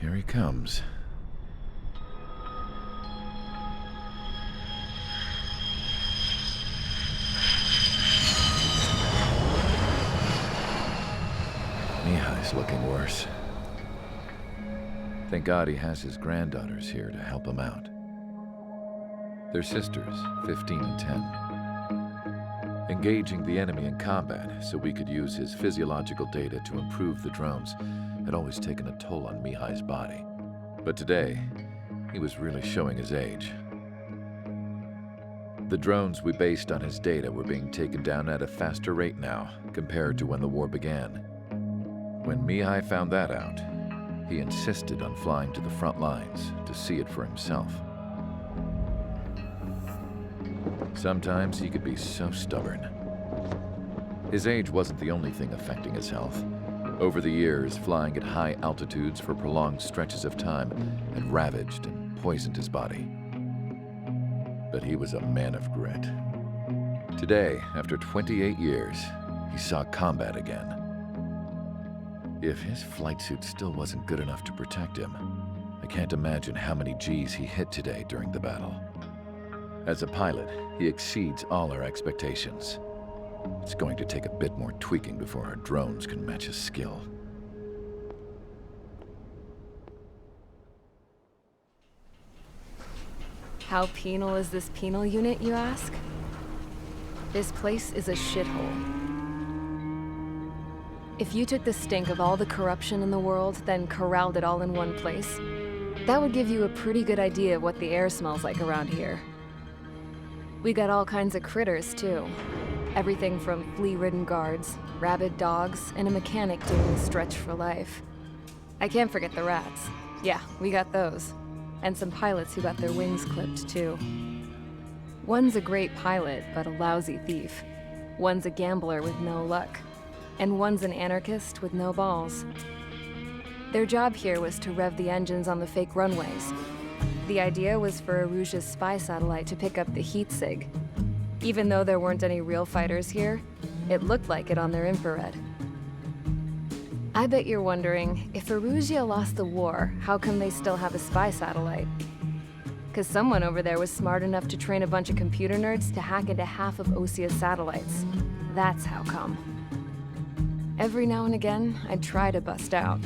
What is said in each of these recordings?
Here he comes. Mihai's looking worse. Thank God he has his granddaughters here to help him out. They're sisters, 15 and 10. Engaging the enemy in combat so we could use his physiological data to improve the drones had always taken a toll on Mihai's body. But today, he was really showing his age. The drones we based on his data were being taken down at a faster rate now compared to when the war began. When Mihai found that out, he insisted on flying to the front lines to see it for himself. Sometimes he could be so stubborn. His age wasn't the only thing affecting his health. Over the years, flying at high altitudes for prolonged stretches of time had ravaged and poisoned his body. But he was a man of grit. Today, after 28 years, he saw combat again. If his flight suit still wasn't good enough to protect him, I can't imagine how many Gs he hit today during the battle. As a pilot, he exceeds all our expectations. It's going to take a bit more tweaking before our drones can match his skill. How penal is this penal unit, you ask? This place is a shithole. If you took the stink of all the corruption in the world, then corralled it all in one place, that would give you a pretty good idea of what the air smells like around here. We got all kinds of critters, too. Everything from flea-ridden guards, rabid dogs, and a mechanic doing a stretch for life. I can't forget the rats. Yeah, we got those. And some pilots who got their wings clipped, too. One's a great pilot, but a lousy thief. One's a gambler with no luck. And one's an anarchist with no balls. Their job here was to rev the engines on the fake runways. The idea was for Aruja's spy satellite to pick up the heat sig. Even though there weren't any real fighters here, it looked like it on their infrared. I bet you're wondering, if Aruja lost the war, how come they still have a spy satellite? 'Cause someone over there was smart enough to train a bunch of computer nerds to hack into half of Osia's satellites. That's how come. Every now and again, I'd try to bust out.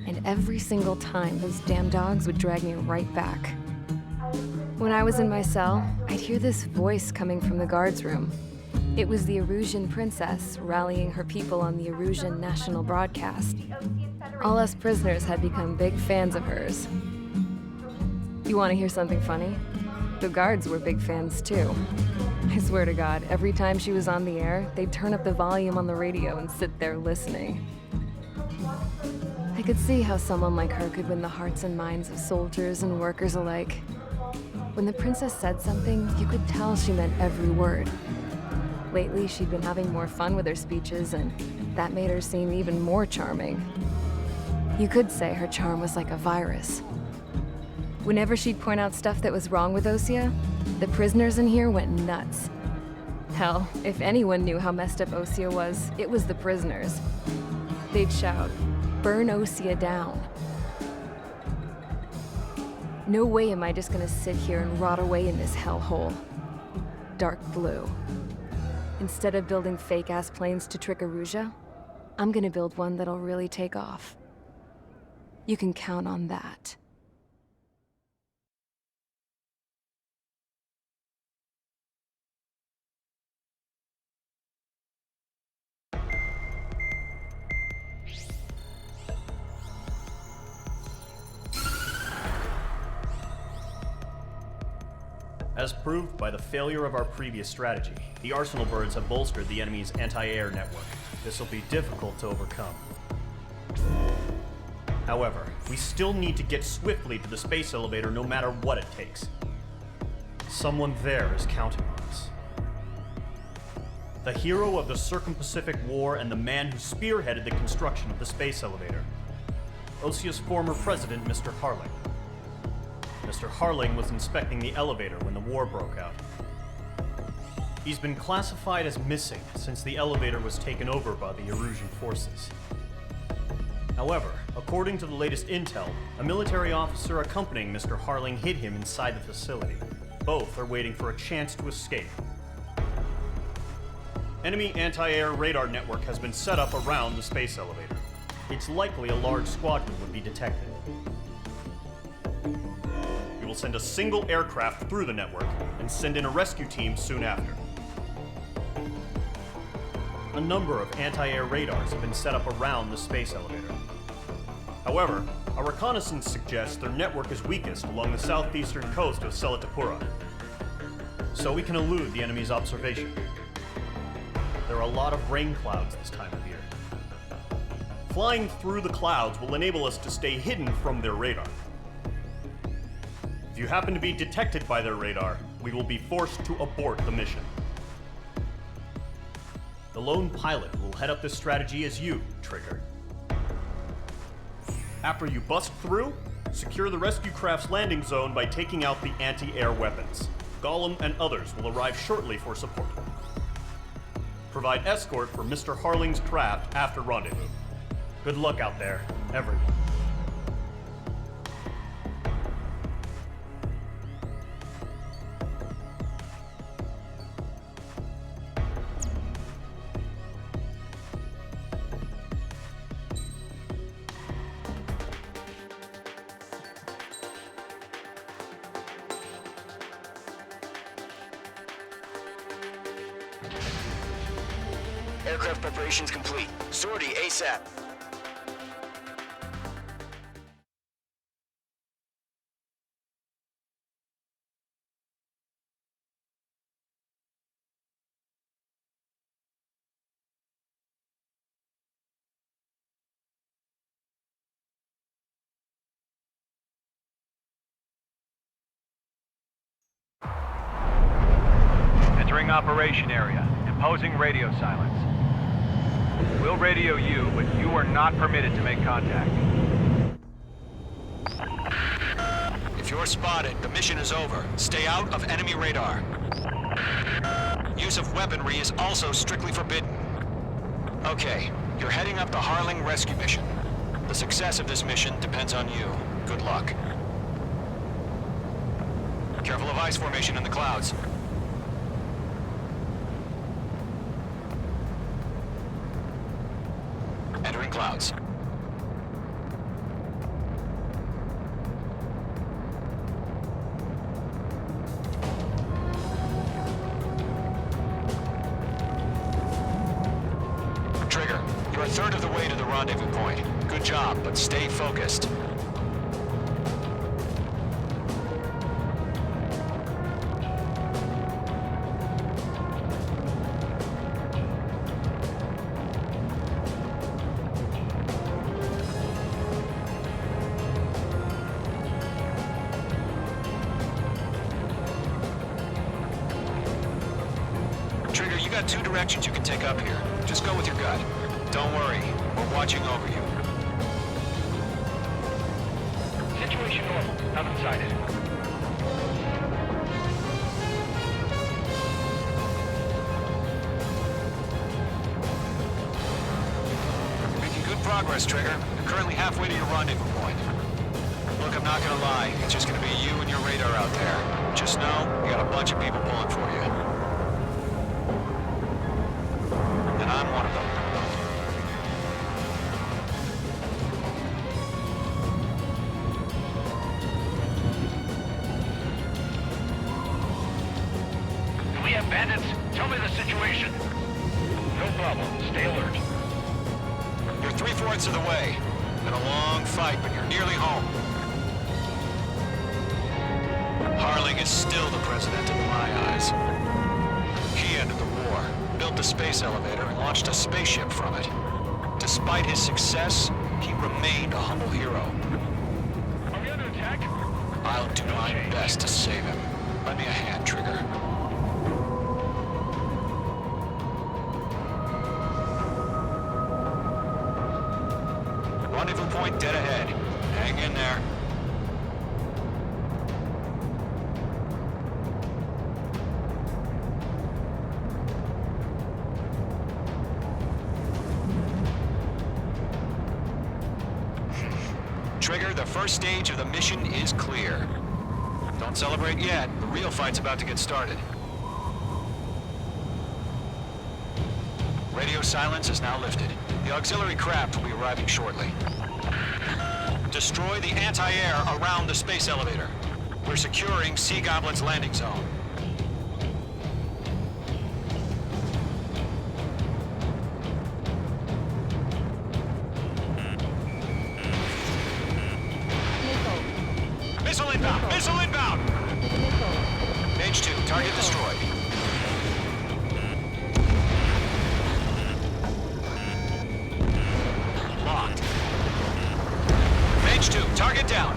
And every single time, those damn dogs would drag me right back. When I was in my cell, I'd hear this voice coming from the guards room. It was the Arusian princess rallying her people on the Arusian national broadcast. All us prisoners had become big fans of hers. You want to hear something funny? The guards were big fans too. I swear to God, every time she was on the air, they'd turn up the volume on the radio and sit there listening. I could see how someone like her could win the hearts and minds of soldiers and workers alike. When the princess said something, you could tell she meant every word. Lately, she'd been having more fun with her speeches, and that made her seem even more charming. You could say her charm was like a virus. Whenever she'd point out stuff that was wrong with Osia, the prisoners in here went nuts. Hell, if anyone knew how messed up Osia was, it was the prisoners. They'd shout, "Burn Osia down." No way am I just gonna sit here and rot away in this hellhole. Dark blue. Instead of building fake-ass planes to trick Aruja, I'm gonna build one that'll really take off. You can count on that. As proved by the failure of our previous strategy, the Arsenal birds have bolstered the enemy's anti-air network. This will be difficult to overcome. However, we still need to get swiftly to the space elevator no matter what it takes. Someone there is counting on us. The hero of the Circum-Pacific War and the man who spearheaded the construction of the space elevator. Osia's former president, Mr. Harling. Mr. Harling was inspecting the elevator when the war broke out. He's been classified as missing since the elevator was taken over by the Erusian forces. However, According to the latest intel, a military officer accompanying Mr. Harling hid him inside the facility. Both are waiting for a chance to escape. Enemy anti-air radar network has been set up around the space elevator. It's likely a large squadron would be detected. We will send a single aircraft through the network and send in a rescue team soon after. A number of anti-air radars have been set up around the space elevator. However, our reconnaissance suggests their network is weakest along the southeastern coast of Selatapura, so we can elude the enemy's observation. There are a lot of rain clouds this time of year. Flying through the clouds will enable us to stay hidden from their radar. If you happen to be detected by their radar, we will be forced to abort the mission. The lone pilot will head up this strategy as you, Trigger. After you bust through, secure the rescue craft's landing zone by taking out the anti-air weapons. Gollum and others will arrive shortly for support. Provide escort for Mr. Harling's craft after rendezvous. Good luck out there, everyone. Aircraft preparations complete. Sortie ASAP. Entering operation area. Imposing radio silence. We'll radio you, but you are not permitted to make contact. If you're spotted, the mission is over. Stay out of enemy radar. Use of weaponry is also strictly forbidden. Okay, you're heading up the Harling rescue mission. The success of this mission depends on you. Good luck. Careful of ice formation in the clouds. Entering clouds. Trigger, you're a third of the way to the rendezvous point. Good job, but stay focused. Trigger, you got two directions you can take up here. Just go with your gut. Don't worry, we're watching over you. Situation normal. Nothing sighted. Making good progress, Trigger. You're currently halfway to your rendezvous point. Look, I'm not gonna lie. It's just gonna be you and your radar out there. Just know, you got a bunch of people pulling for you. And I'm one of them. Do we have bandits? Tell me the situation. No problem. Stay alert. You're 3/4 of the way. Been a long fight, but you're nearly home. Harling is still the president in my eyes. He ended the war, built the space elevator, and launched a spaceship from it. Despite his success, he remained a humble hero. Are we under attack? I'll do my best to save him. Lend me a hand, Trigger. Rendezvous point dead ahead. Hang in there. Trigger, the first stage of the mission is clear. Don't celebrate yet. The real fight's about to get started. Radio silence is now lifted. The auxiliary craft will be arriving shortly. Destroy the anti-air around the space elevator. We're securing Sea Goblin's landing zone. Missile inbound! Missile inbound! Mage 2, target destroyed. Locked. Mage 2, target down.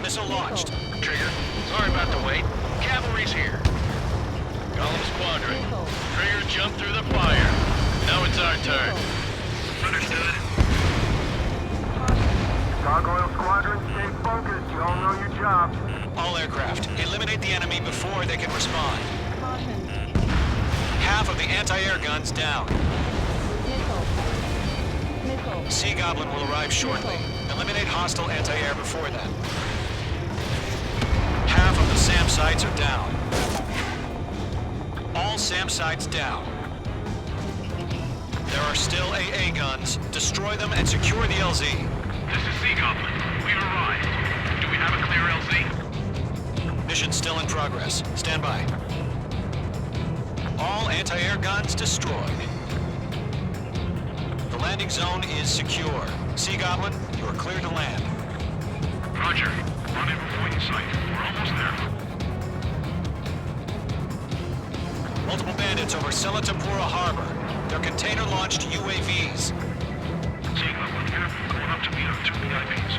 Missile launched. Trigger, sorry about the wait. Cavalry's here. Golem Squadron. Trigger jumped through the fire. Now it's our turn. Understood. Gargoyle Squadron, stay focused. You all know your job. All aircraft, eliminate the enemy before they can respond. Half of the anti-air guns down. Sea Goblin will arrive shortly. Eliminate hostile anti-air before then. Half of the SAM sites are down. All SAM sites down. There are still AA guns. Destroy them and secure the LZ. This is Sea Goblin. We've arrived. Do we have a clear LZ? Mission still in progress. Stand by. All anti-air guns destroyed. The landing zone is secure. Sea Goblin, you are clear to land. Roger. Rendezvous point in sight. We're almost there. Multiple bandits over Selatapura Harbor. They're container-launched UAVs. Sea Goblin here. Going up to meet our 2 VIPs.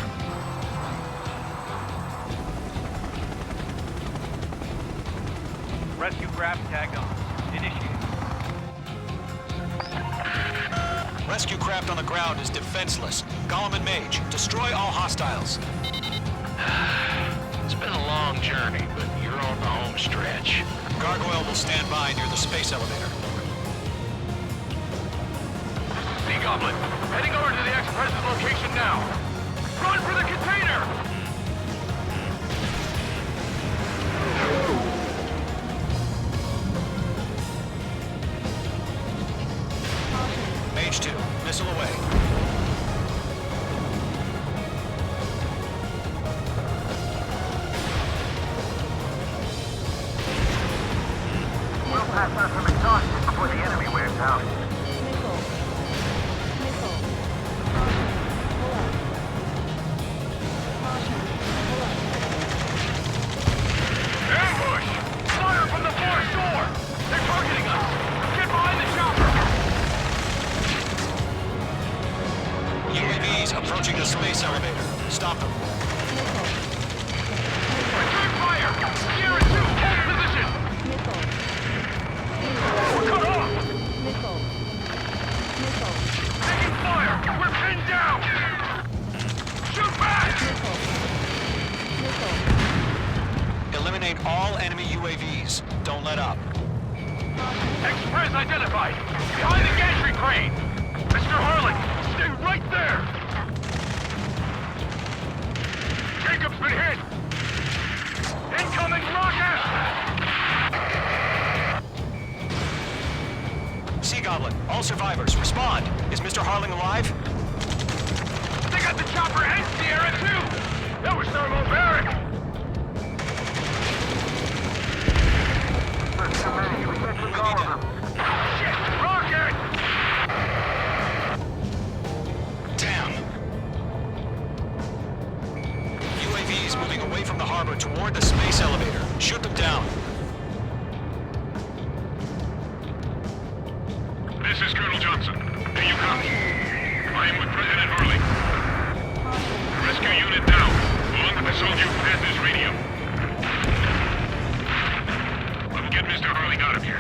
Rescue craft tagged on. Initiate. Rescue craft on the ground is defenseless. Golem and Mage, destroy all hostiles. It's been a long journey, but you're on the home stretch. Gargoyle will stand by near the space elevator. Sea Goblin, heading over to the Express's location now. Run for the container! Mage 2, missile away. We'll pass out some exhaustion before the enemy wears out. Ambush! Fire from the forest door! They're targeting us! Get behind the chopper! UAVs approaching the space elevator. Stop them. Return fire! Sierra 2, hold position! We're cut off! Taking fire! We're pinned down! Shoot back! Eliminate all enemy UAVs. Don't let up. Express identified! Behind the gantry crane! Mr. Harlan, stay right there! Jacob's been hit! Incoming rocket! Sea Goblin, all survivors, respond. Is Mr. Harling alive? They got the chopper and Sierra too! That was thermobaric! There's too many. We can't take all of them. Shit! Rocket! Damn. UAVs moving away from the harbor toward the space elevator. Shoot them down. This is Colonel Johnson. Do you copy? I am with President Harley. Rescue unit down. Long assault you past this radio. We'll get Mr. Harley out of here.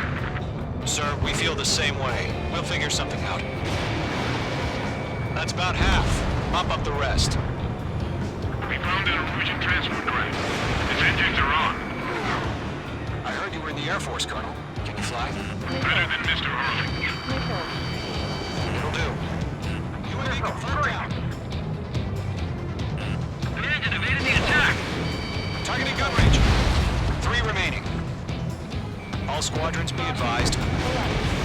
Sir, we feel the same way. We'll figure something out. That's about half. Mop up the rest. We found a Norwegian transport craft. Its engines are on. I heard you were in the Air Force, Colonel. Can You fly? Better than Mr. Harling. It'll do. UAV confirmed down. An engine evaded the attack. Targeting gun range. 3 remaining. All squadrons be advised.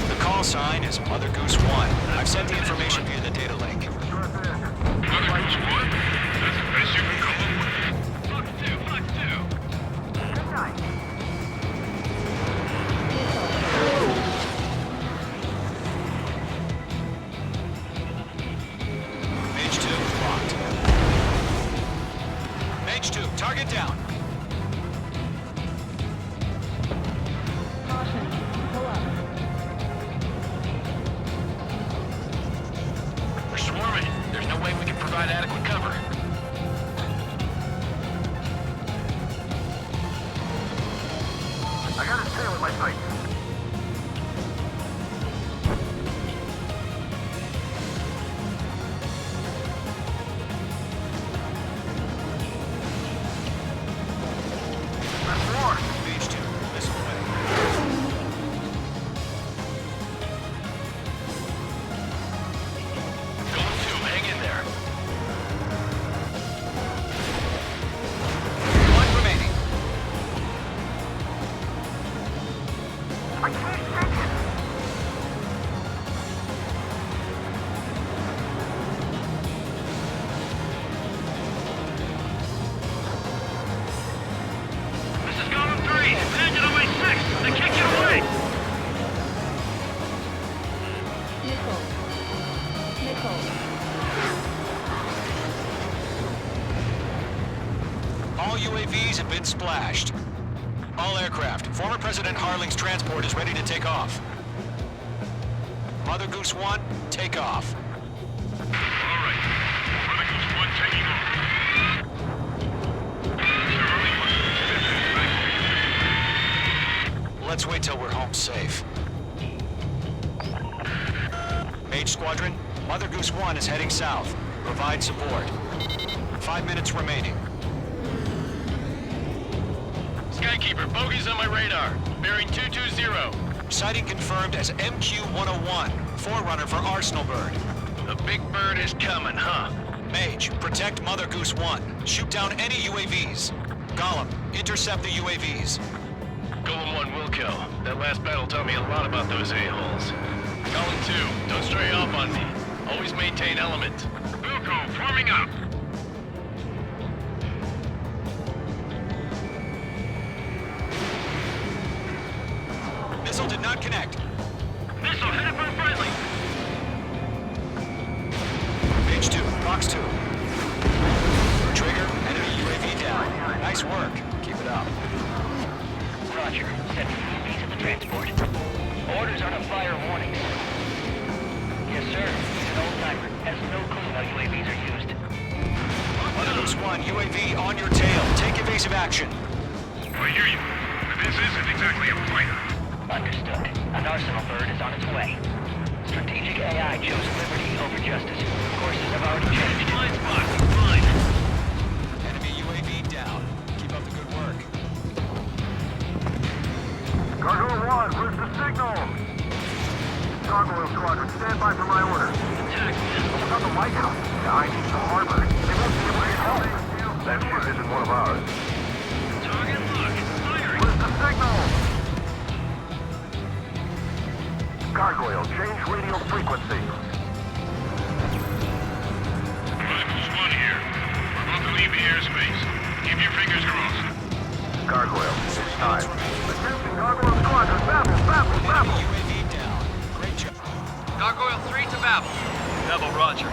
The call sign is Mother Goose 1. I've sent the information via the data link. Mother Goose 1? That's the best you can come up with. Fox 2, Fox 2. Mage 2, locked. Mage 2, target down. We're swarming. There's no way we can provide adequate cover. I got a tail in my sight. There's more. Mage 2, missile away. Golem 2, hang in there. 1 remaining. I can't take it. This is Golem 3. An engine on my 6. They can't get away. All UAVs have been splashed. All aircraft. Former President Harling's transport is ready to take off. Mother Goose 1, take off. All right. Mother Goose 1 taking off. Mr. Harling wants to Let's wait till we're home safe. Mage Squadron, Mother Goose 1 is heading south. Provide support. 5 minutes remaining. Skykeeper, bogeys on my radar. Bearing 220. Sighting confirmed as MQ-101, forerunner for Arsenal Bird. The big bird is coming, huh? Mage, protect Mother Goose 1. Shoot down any UAVs. Gollum, intercept the UAVs. Golem 1 will kill. That last battle taught me a lot about those a-holes. Golem 2, don't stray off on me. Always maintain element. Wilco, forming up. Missile did not connect. Missile headed for friendly. Mage 2, Fox 2. Trigger, enemy UAV down. Nice work. Keep it up. Roger. Send UAVs to the transport. Orders are to fire warnings. Yes, sir. He's an old-timer. Has no clue how UAVs are used. Mother Goose 1, UAV on your tail. Take evasive action. I hear you. But this isn't exactly a fighter. Understood. An Arsenal bird is on its way. Strategic AI chose liberty over justice. Courses have already changed. Blind spot. Blind. Enemy UAV down. Keep up the good work. Gargoyle 1, where's the signal? Gargoyle Squadron, stand by for my order. Attack. What's on the White House? Yeah, I need the harbor. They won't be able to get home. That ship isn't one of ours. Target locked. Firing. Where's the signal? Gargoyle, change radio frequency. Mother Goose 1 here. We're about to leave the airspace. Keep your fingers crossed. Gargoyle, it's time. Attention, Gargoyle Squadron, Babel, Babel, Enemy Babel! UAV down. Great job. Gargoyle 3 to Babel. Babel, roger.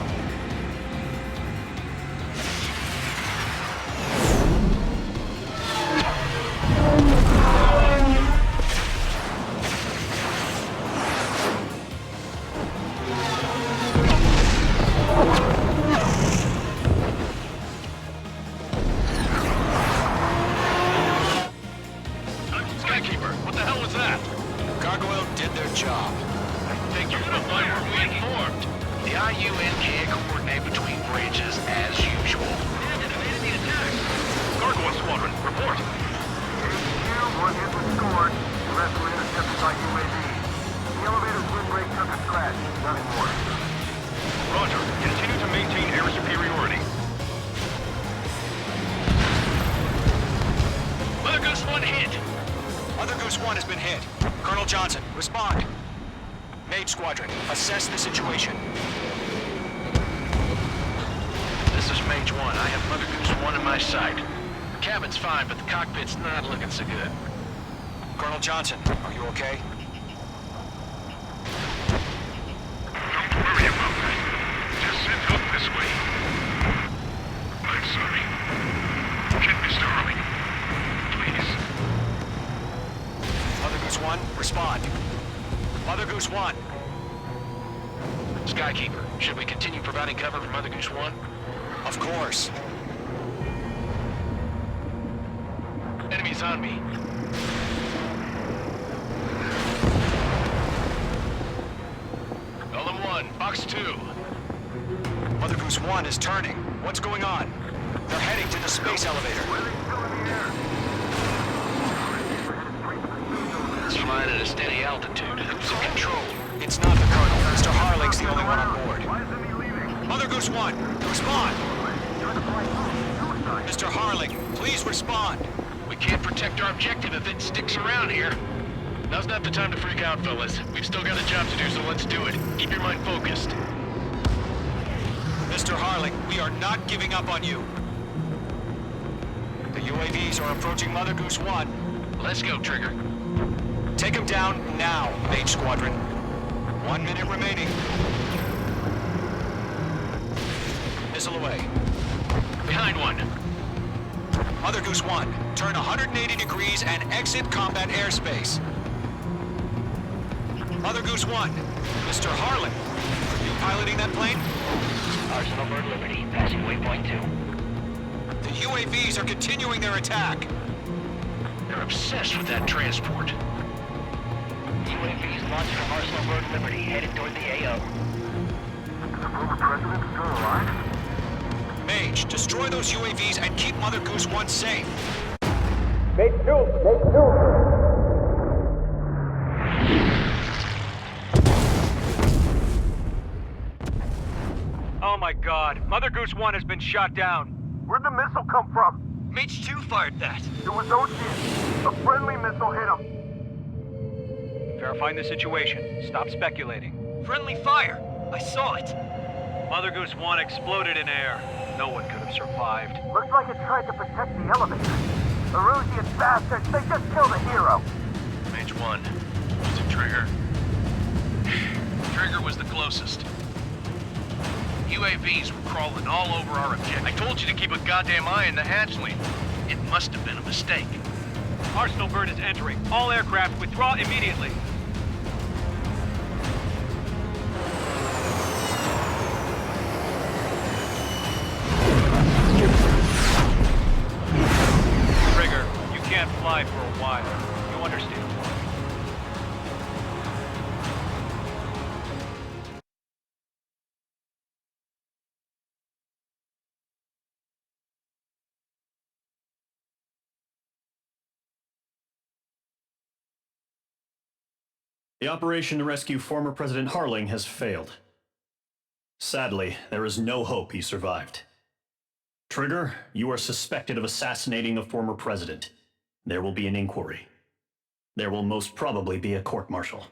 Skykeeper, what the hell was that? Gargoyle did their job. I think you're gonna find we're being formed. The IUN can't coordinate between branches as usual. Engine evaded the attack. Gargoyle Squadron, report. HQ, one hit was scored. The rest were intercepted by UAV. hit. Mother Goose 1 has been hit. Colonel Johnson, respond. Mage Squadron, assess the situation. This is Mage 1. I have Mother Goose 1 in my sight. The cabin's fine, but the cockpit's not looking so good. Colonel Johnson, are you okay? Don't worry about that. Just send help this way. I'm sorry. Get Mr. Harling. Please. Mother Goose 1, respond. Mother Goose 1. Skykeeper, should we continue providing cover for Mother Goose 1? Of course. Enemies on me. Golem 1, box 2. Mother Goose 1 is turning. What's going on? They're heading to the space elevator. It's flying at a steady altitude. Who's in control? It's not the Colonel. Mr. Harling's the only one on board. Mother Goose 1, respond! Mr. Harling, please respond. We can't protect our objective if it sticks around here. Now's not the time to freak out, fellas. We've still got a job to do, so let's do it. Keep your mind focused. Mr. Harling, we are not giving up on you. The UAVs are approaching Mother Goose 1. Let's go, Trigger. Take them down now, Mage Squadron. 1 minute remaining. Missile away. Behind one. Mother Goose 1, turn 180 degrees and exit combat airspace. Mother Goose 1, Mr. Harlan, are you piloting that plane? Arsenal Bird Liberty, passing waypoint 2. The UAVs are continuing their attack. They're obsessed with that transport. UAVs launched from Arsenal Bird Liberty, headed toward the AO. The former president still alive? Mage, destroy those UAVs and keep Mother Goose 1 safe. Oh my god, Mother Goose 1 has been shot down. Where'd the missile come from? Mage 2 fired that. It was Ocean. A friendly missile hit him. Verifying the situation. Stop speculating. Friendly fire. I saw it. Mother Goose 1 exploded in air. No one could have survived. Looks like it tried to protect the elevator. Erusian bastards, they just killed a hero. Mage 1. Was it Trigger? Trigger was the closest. UAVs were crawling all over our objective. I told you to keep a goddamn eye on the hatchling. It must have been a mistake. Arsenal Bird is entering. All aircraft withdraw immediately. Trigger, you can't fly for a while. You understand? The operation to rescue former President Harling has failed. Sadly, there is no hope he survived. Trigger, you are suspected of assassinating the former president. There will be an inquiry. There will most probably be a court-martial.